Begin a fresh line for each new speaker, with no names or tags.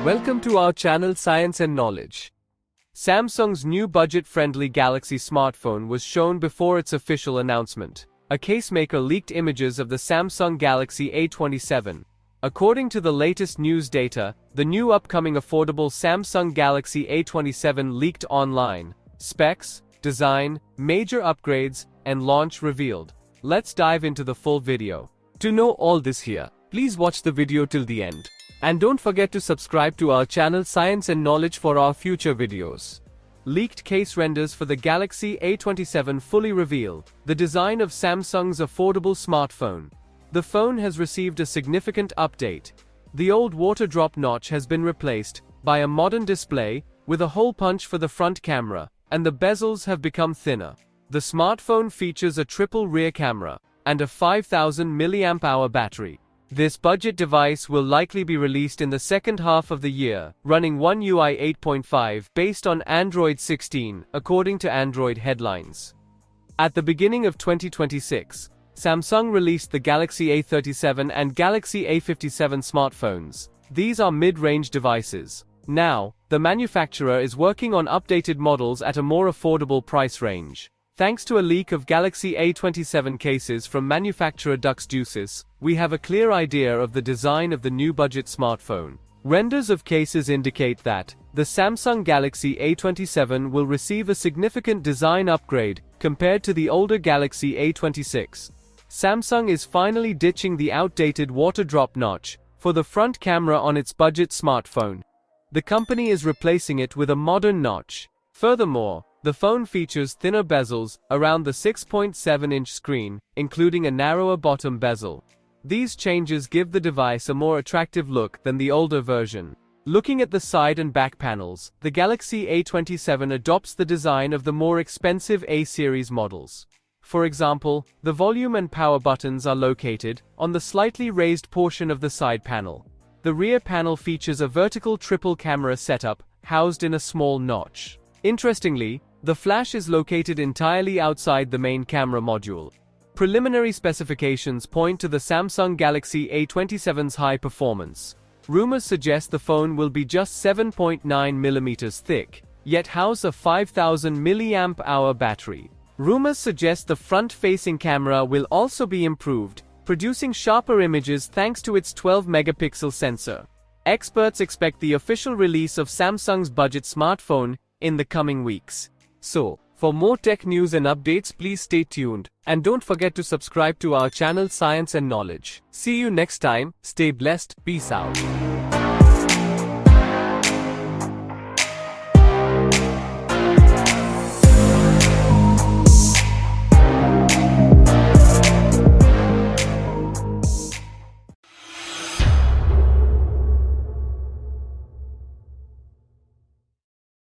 Welcome to our channel Science and Knowledge. Samsung's new budget-friendly Galaxy smartphone was shown before its official announcement. A casemaker leaked images of the Samsung Galaxy A27. According to the latest news data, the new upcoming affordable Samsung Galaxy A27 leaked online. Specs, design, major upgrades, and launch revealed. Let's dive into the full video. To know all this here, please watch the video till the end. And don't forget to subscribe to our channel Science and Knowledge for our future videos. Leaked case renders for the Galaxy A27 fully reveal the design of Samsung's affordable smartphone. The phone has received a significant update. The old water drop notch has been replaced by a modern display with a hole punch for the front camera, and the bezels have become thinner. The smartphone features a triple rear camera and a 5000 mAh battery. This budget device will likely be released in the second half of the year, running One UI 8.5 based on Android 16, according to Android headlines. At the beginning of 2026, Samsung released the Galaxy A27 and Galaxy A57 smartphones. These are mid-range devices. Now, the manufacturer is working on updated models at a more affordable price range. Thanks to a leak of Galaxy A27 cases from manufacturer Duxdusis, we have a clear idea of the design of the new budget smartphone. Renders of cases indicate that the Samsung Galaxy A27 will receive a significant design upgrade compared to the older Galaxy A26. Samsung is finally ditching the outdated water drop notch for the front camera on its budget smartphone. The company is replacing it with a modern notch. Furthermore, the phone features thinner bezels around the 6.7-inch screen, including a narrower bottom bezel. These changes give the device a more attractive look than the older version. Looking at the side and back panels, the Galaxy A27 adopts the design of the more expensive A-series models. For example, the volume and power buttons are located on the slightly raised portion of the side panel. The rear panel features a vertical triple camera setup housed in a small notch. Interestingly, the flash is located entirely outside the main camera module. Preliminary specifications point to the Samsung Galaxy A27's high performance. Rumors suggest the phone will be just 7.9 mm thick, yet house a 5000 mAh battery. Rumors suggest the front-facing camera will also be improved, producing sharper images thanks to its 12-megapixel sensor. Experts expect the official release of Samsung's budget smartphone in the coming weeks. So, for more tech news and updates, please stay tuned. And don't forget to subscribe to our channel Science and Knowledge. See you next time, stay blessed, peace out.